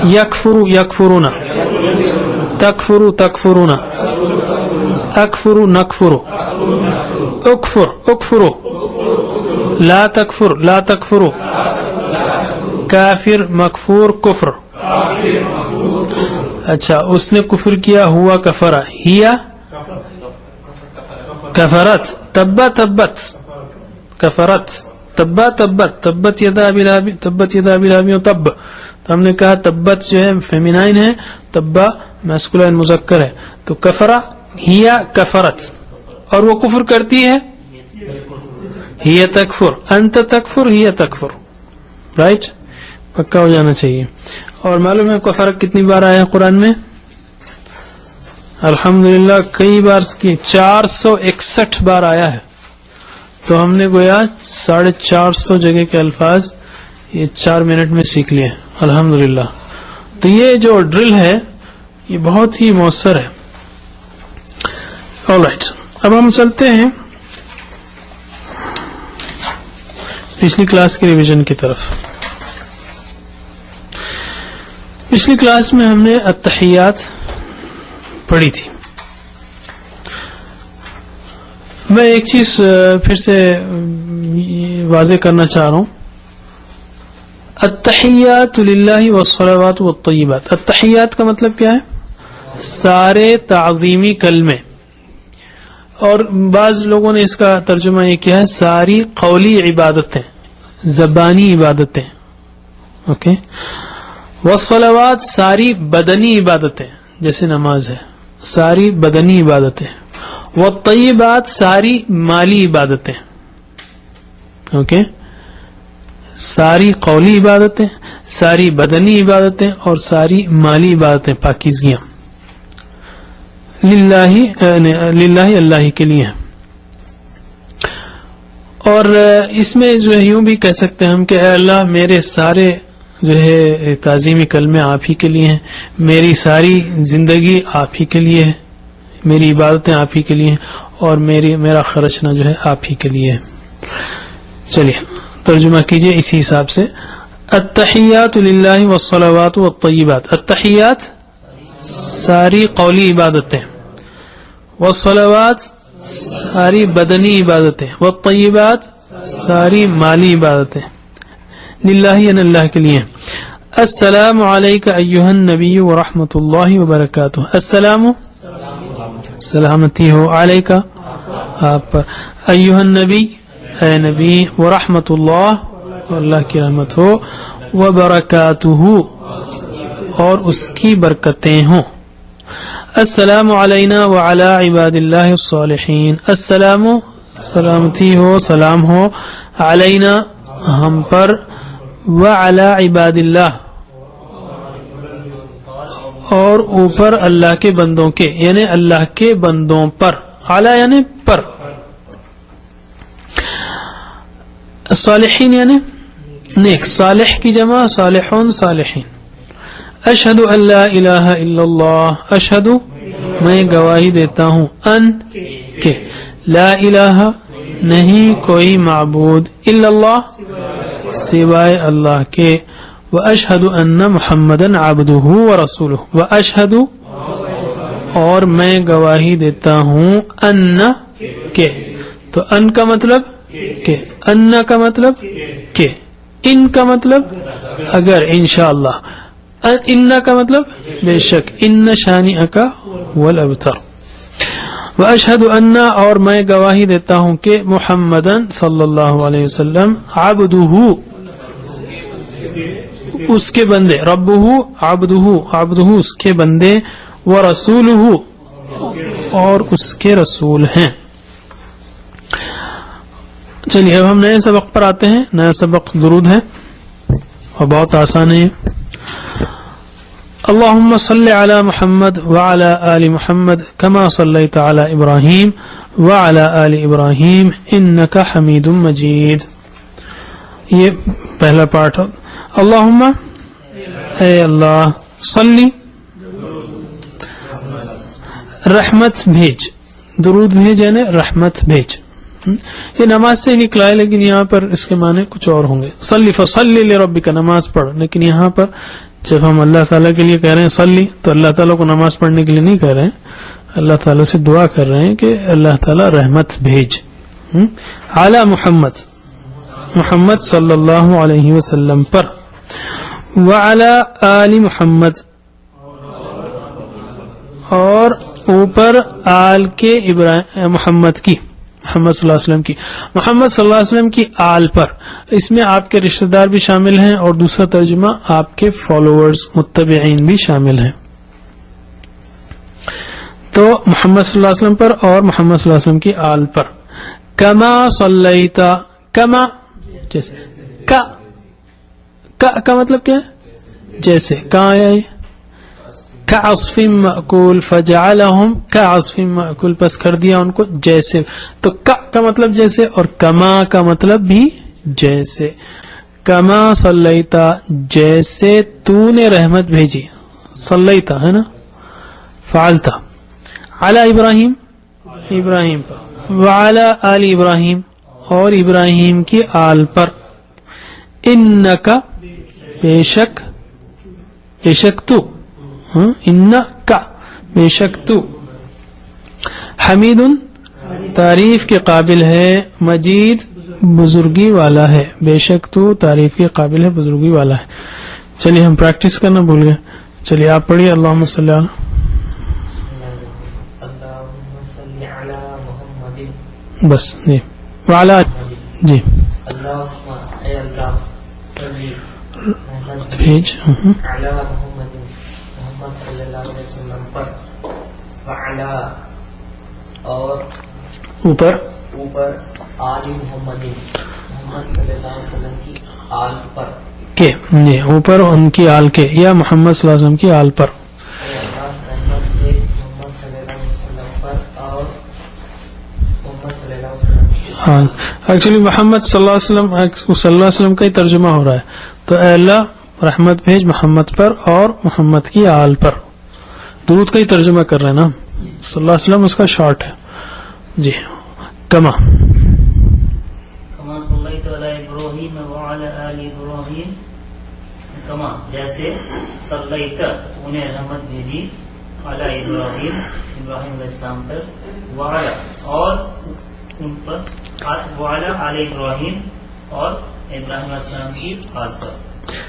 یکفر یکفرون، تکفر تکفرون، اکفر نکفر، اکفر اکفر، لا تکفر لا تکفر، کافر مکفور کفر. اچھا اس نے کفر کیا ہوا کفرا، ہیا کفرت، تبا تبت کفرت، تبا تبت، تبت یدا ابی لہب، تبت یدا ابی لہب تب. تو ہم نے کہا تبت جو ہے فیمینائن ہے، تبا میسکولائن مذکر ہے. تو کفرا ہیا کفرت، اور وہ کفر کرتی ہے ہی تکفر، انت تکفر ہی تکفر. رائٹ، پکا ہو جانا چاہیے. اور معلوم ہے کفر کتنی بار آیا ہے قرآن میں؟ الحمدللہ کئی بار، 461 بار آیا ہے. تو ہم نے گویا 450 جگہ کے الفاظ یہ 4 منٹ میں سیکھ لیے الحمدللہ. تو یہ جو ڈرل ہے یہ بہت ہی مؤثر ہے. آلرائٹ، اب ہم چلتے ہیں پچھلی کلاس کی ریویژن کی طرف. پچھلی کلاس میں ہم نے التحیات پڑھی تھی. میں ایک چیز پھر سے واضح کرنا چاہ رہا ہوں. التحیات للہ والصلوات والطیبات، التحیات کا مطلب کیا ہے؟ سارے تعظیمی کلمے. اور بعض لوگوں نے اس کا ترجمہ یہ کیا ہے ساری قولی عبادتیں، زبانی عبادتیں. اوکے. والصلوات ساری بدنی عبادتیں جیسے نماز ہے، ساری بدنی عبادتیں. والطیبات ساری مالی عبادتیں. اوکے. ساری قولی عبادتیں، ساری بدنی عبادتیں اور ساری مالی عبادتیں پاکیزگیاں للہ اللہ کے لیے ہیں. اور اس میں جو ہے یوں بھی کہہ سکتے ہیں ہم کہ اے اللہ میرے سارے جو ہے تعظیمی کلمے آپ ہی کے لیے ہیں، میری ساری زندگی آپ ہی کے لیے ہے، میری عبادتیں آپ ہی کے لیے ہیں، اور میرا خرچنا جو ہے آپ ہی کے لیے ہے. چلیے ترجمہ کیجئے اسی حساب سے. التحیات للہ والصلوات والطیبات، التحیات ساری قولی عبادتیں، والصلوات ساری بدنی عبادتیں، والطیبات ساری مالی عبادتیں للہ یعنی اللہ کے لیے. السلام علیک ایھا النبی ورحمۃ اللہ وبرکاتہ. السلام سلامتی ہو، علیکہ آپ پر، ایھا النبی اے نبی، ورحمۃ اللہ اللہ کی رحمت ہو، وبرکاتہ اور اس کی برکتیں ہوں. السلام علینا وعلی عباد اللہ الصالحین. السلام سلامتی ہو، سلام ہو، علینا ہم پر، وعلی عباد اللہ اور اوپر اللہ کے بندوں کے، یعنی اللہ کے بندوں پر، علی یعنی پر، صالحین یعنی نیک، صالح کی جمع صالحون صالحین. اشہد ان لا الہ الا اللہ، اشہد میں گواہی دیتا ہوں، ان کہ لا الہ نہیں کوئی معبود، الا اللہ سوائے اللہ کے، واشہد ان محمدًا عبدہ ورسولہ، واشہد اور میں گواہی دیتا ہوں، ان کہ، تو ان کا مطلب کہ، ان کا مطلب کہ، ان کا مطلب اگر انشاءاللہ، ان کا مطلب بے شک، ان شانئک هو الابتر. واشہد ان اور میں گواہی دیتا ہوں کہ محمدً صلی اللہ علیہ وسلم، عبدہ اس کے بندے، ربہ عبدہ اس کے بندے، ورسولہ اور اس کے رسول ہیں. چلیے اب ہم نئے سبق پر آتے ہیں. نیا سبق درود ہے اور بہت آسان ہے. اللهم صل على محمد وعلى آل محمد كما صليت على إبراهيم وعلى آل إبراهيم إنك حميد مجيد. یہ پہلا پارٹ. اللهم اے اللہ، صلی رحمت بھیج، درود بھیج یعنی رحمت بھیج. یہ نماز سے نکلا ہے لیکن یہاں پر اس کے معنی کچھ اور ہوں گے. صلی فصلی لربک، نماز پڑھ، لیکن یہاں پر جب ہم اللہ تعالیٰ کے لیے کہہ رہے ہیں صلی، تو اللہ تعالیٰ کو نماز پڑھنے کے لیے نہیں کہہ رہے ہیں، اللہ تعالیٰ سے دعا کر رہے ہیں کہ اللہ تعالیٰ رحمت بھیج علی محمد، محمد صلی اللہ علیہ وسلم پر، وعلی آل محمد، اور اوپر آل کے محمد کی، محمد صلی اللہ علیہ وسلم کی، محمد صلی اللہ علیہ وسلم کی آل پر. اس میں آپ کے رشتہ دار بھی شامل ہیں اور دوسرا ترجمہ آپ کے فالوورز متبعین بھی شامل ہیں. تو محمد صلی اللہ علیہ وسلم پر اور محمد صلی اللہ علیہ وسلم کی آل پر. کما صلیتا، کما جیسے، کا مطلب کیا ہے؟ جیسے. کہاں آیا یہ؟ کعصف مأکول فجعلہم کعصف مأکول، پس کر دیا ان کو جیسے. تو کا مطلب جیسے اور کما کا مطلب بھی جیسے. کما صلیتا، جیسے تو نے رحمت بھیجی، صلیتا ہے نا، فعلتا، علی ابراہیم، ابراہیم پر، وعلی آل ابراہیم، اور ابراہیم کی آل پر. انکا، بے شک، بے شک تو، انکا بے شک تو، حمید تعریف کے قابل ہے، مجید بزرگی والا ہے. بے شک تو تعریف کے قابل ہے، بزرگی والا ہے. چلیے ہم پریکٹس کرنا بھول گئے. چلیے آپ پڑھیے. اللہم صلی علی، بس جی، وعلی، جی بھیج صلی اللہ علیہ وسلم پر، وعلا، اور اوپر آل محمد، محمد صلی اللہ علیہ وسلم کی آل پر کے، جی اوپر ان کی آل کے، یا محمد صلی اللہ علیہ وسلم کی آل پر. محمد صلی اللہ علیہ وسلم پر اور محمد صلی اللہ علیہ وسلم کی آل. ایکچولی محمد صلی اللہ علیہ وسلم کا ہی ترجمہ ہو رہا ہے. تو اے اللہ رحمت بھیج محمد پر اور محمد کی آل پر. درود کا ہی ترجمہ کر رہے ہیں نا، صلی اللہ علیہ وسلم اس کا شارٹ ہے. جی کما صلیت علی ابراہیم وعلی آل ابراہیم، کما جیسے، صلیت انہیں رحمت بھیجی، علی ابراہیم ابراہیم علیہ السلام پر، وعلی اور ان پر، وعلی آل ابراہیم اور ابراہیم علیہ السلام کی آل پر،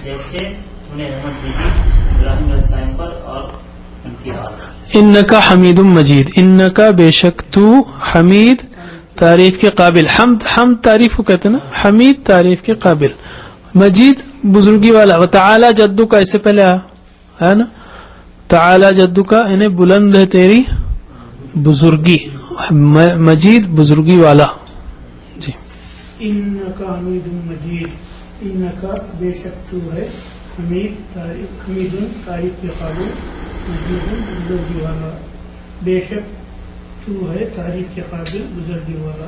جیسے انہیں رحمت بھیجی ابراہیم علیہ السلام پر اور ان کی آل. انکا حمید مجید، انکا بے شک تو حمید تعریف کے قابل، حمد تعریف کو کہتے ہیں نا، حمید تعریف کے قابل، مجید بزرگی والا. وتعالی جدو کا، اس سے پہلے ہے نا، تعالی جدو کا انہیں بلند ہے تیری بزرگی، مجید بزرگی والا. جی انکا حمید مجید، انکا بے شک تو ہے حمید تعریف کے قابل، مجید بزرگی والا. بے شک تو ہے تعریف کے قابل، بزرگی والا.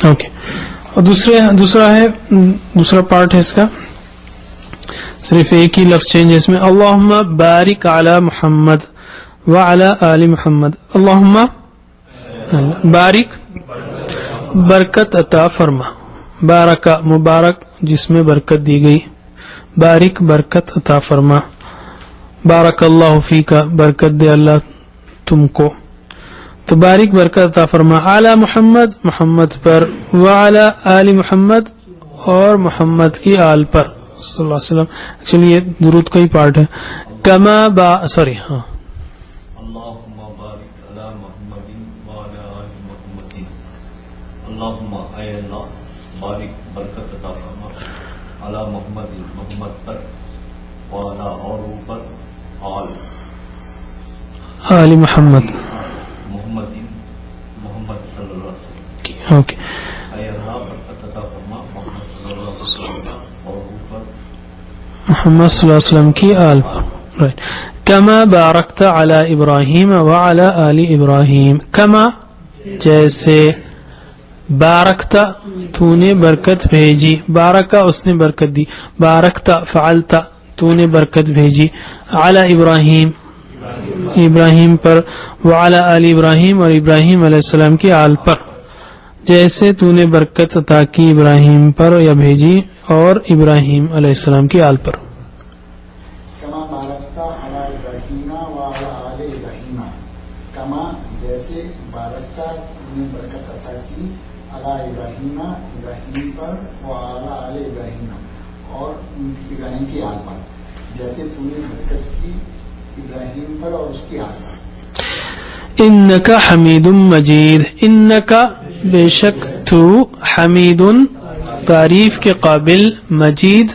اوکے. اور دوسرا پارٹ ہے اس کا، صرف ایک ہی لفظ چینج ہے اس میں. اللہم بارک علی محمد وعلی آل محمد. اللہم بارک، برکت عطا فرما، بارکا مبارک جس میں برکت دی گئی، بارک برکت عطا فرما، بارک اللہ فیکا برکت دے اللہ تم کو. تو بارک برکت عطا فرما اعلی محمد، محمد پر، وعلی آل محمد اور محمد کی آل پر صلی اللہ علیہ وسلم. ایکچولی یہ درود کا ہی پارٹ ہے. کما سوری ہاں، اللہم بارک علی محمد وعلی آل محمد. اللہم اے اللہ بارک برکت عطا فرما علی محمد، محمد پر، وعلی اور اوپر، آل محمد، محمد محمد صلی اللہ علیہ وسلم. اوکے. اے اللہ برکت عطا فرما محمد صلی اللہ علیہ وسلم اور اوپر محمد صلی اللہ علیہ وسلم کی آل پر. رائٹ. کما بارکت علی ابراہیم وعلی آل ابراہیم، کما جیسے، بارکتا تو نے برکت بھیجی، بارکا اس نے برکت دی، بارکتا فعلتا تو نے برکت بھیجی، علی ابراہیم ابراہیم پر، وعلی آل ابراہیم اور ابراہیم علیہ السلام کی آل پر، جیسے تو نے برکت عطا کی ابراہیم پر یا بھیجی اور ابراہیم علیہ السلام کی آل پر. کما علی ابراہیم وعلی آل ابراہیم کما جیسے بارکتا تو نے برکت عطا کی علی ابراہیم ابراہیم پر وعلی آل ابراہیم اور ابراہیم کی آل پر جیسے تو نے برکت کی ابراہیم پر اور اس کی آل پر. انکا حمید مجید. انکا بے شک تو حمید تعریف کے قابل مجید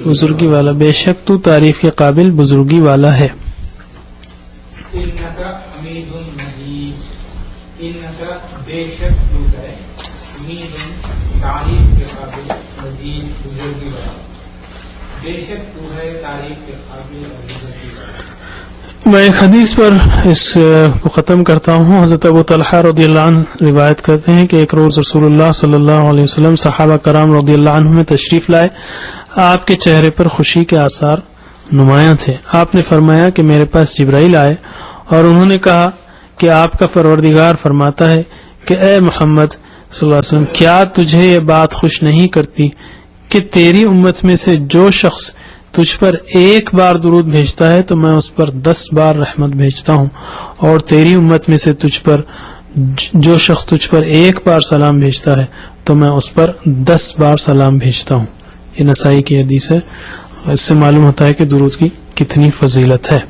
بزرگی والا. بے شک تو تعریف کے قابل بزرگی والا ہے. انکا حمید مجید. انکا بے شک تو ہے حمید تعریف کے قابل مجید بزرگی والا. بے شک تو ہے تعریف کے قابل اور بزرگی والا. میں ایک حدیث پر اس کو ختم کرتا ہوں. حضرت ابو طلحہ رضی اللہ عنہ روایت کرتے ہیں کہ ایک روز رسول اللہ صلی اللہ علیہ وسلم صحابہ کرام رضی اللہ عنہ میں تشریف لائے. آپ کے چہرے پر خوشی کے آثار نمایاں تھے. آپ نے فرمایا کہ میرے پاس جبرائیل آئے اور انہوں نے کہا کہ آپ کا پروردگار فرماتا ہے کہ اے محمد صلی اللہ علیہ وسلم کیا تجھے یہ بات خوش نہیں کرتی کہ تیری امت میں سے جو شخص تجھ پر ایک بار درود بھیجتا ہے تو میں اس پر 10 بار رحمت بھیجتا ہوں اور تیری امت میں سے جو شخص تجھ پر ایک بار سلام بھیجتا ہے تو میں اس پر 10 بار سلام بھیجتا ہوں. یہ نسائی کی حدیث ہے. اس سے معلوم ہوتا ہے کہ درود کی کتنی فضیلت ہے.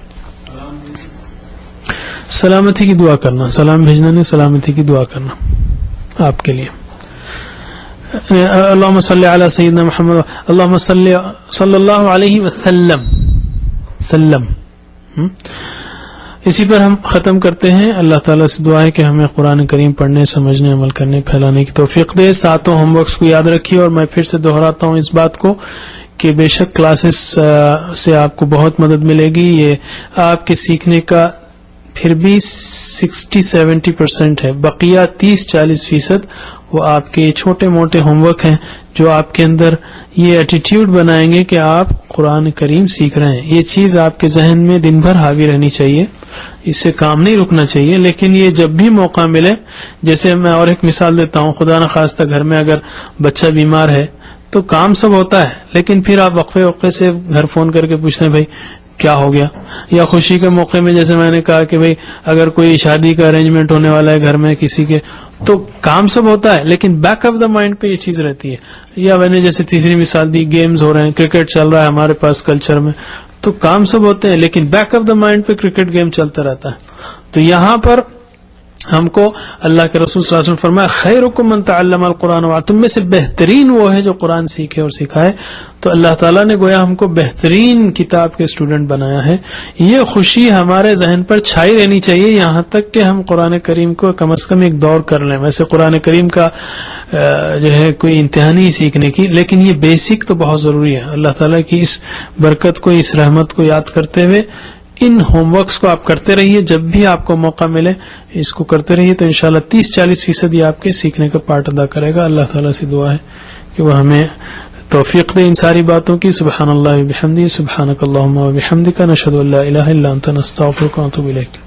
سلامتی کی دعا کرنا, سلام بھیجنا نہیں, سلامتی کی دعا کرنا آپ کے لیے. اللہم صلی علی سیدنا محمد اللہم صلی اللہ علیہ وسلم سلم. اسی پر ہم ختم کرتے ہیں. اللہ تعالیٰ سے دعا ہے کہ ہمیں قرآن کریم پڑھنے, سمجھنے, عمل کرنے, پھیلانے کی توفیق دے. ساتوں ہوم ورکس کو یاد رکھیے اور میں پھر سے دہراتا ہوں اس بات کو کہ بے شک کلاسز سے آپ کو بہت مدد ملے گی. یہ آپ کے سیکھنے کا پھر بھی 60-70% ہے. بقیہ 30-40% وہ آپ کے چھوٹے موٹے ہوم ورک ہیں جو آپ کے اندر یہ ایٹیٹیوڈ بنائیں گے کہ آپ قرآن کریم سیکھ رہے ہیں. یہ چیز آپ کے ذہن میں دن بھر حاوی رہنی چاہیے, اس سے کام نہیں رکنا چاہیے. لیکن یہ جب بھی موقع ملے, جیسے میں اور ایک مثال دیتا ہوں, خدا نخواستہ گھر میں اگر بچہ بیمار ہے تو کام سب ہوتا ہے, لیکن پھر آپ وقفے سے گھر فون کر کے پوچھتے ہیں بھائی کیا ہو گیا. یا خوشی کے موقع میں جیسے میں نے کہا کہ بھئی اگر کوئی شادی کا ارینجمنٹ ہونے والا ہے گھر میں کسی کے, تو کام سب ہوتا ہے لیکن بیک آف دا مائنڈ پہ یہ چیز رہتی ہے. یا میں نے جیسے تیسری مثال دی, گیمز ہو رہے ہیں, کرکٹ چل رہا ہے ہمارے پاس کلچر میں, تو کام سب ہوتے ہیں لیکن بیک آف دا مائنڈ پہ کرکٹ گیم چلتا رہتا ہے. تو یہاں پر ہم کو اللہ کے رسول صلی اللہ علیہ وسلم فرمایا خیرکم من تعلم القرآن وعلم, تم میں سے بہترین وہ ہے جو قرآن سیکھے اور سکھائے. تو اللہ تعالیٰ نے گویا ہم کو بہترین کتاب کے اسٹوڈنٹ بنایا ہے. یہ خوشی ہمارے ذہن پر چھائی رہنی چاہیے یہاں تک کہ ہم قرآن کریم کو کم از کم ایک دور کر لیں. ویسے قرآن کریم کا جو ہے کوئی انتہا نہیں سیکھنے کی, لیکن یہ بیسک تو بہت ضروری ہے. اللہ تعالیٰ کی اس برکت کو, اس رحمت کو یاد کرتے ہوئے ان ہوم ورکس کو آپ کرتے رہیے. جب بھی آپ کو موقع ملے اس کو کرتے رہیے تو انشاءاللہ 30-40% یہ آپ کے سیکھنے کا پارٹ ادا کرے گا. اللہ تعالیٰ سے دعا ہے کہ وہ ہمیں توفیق دے ان ساری باتوں کی. سبحان اللہ و بحمدہ, سبحانک اللہم و بحمدک, نشہد ان لا الہ الا انت, نستغفرک و نتوب الیک.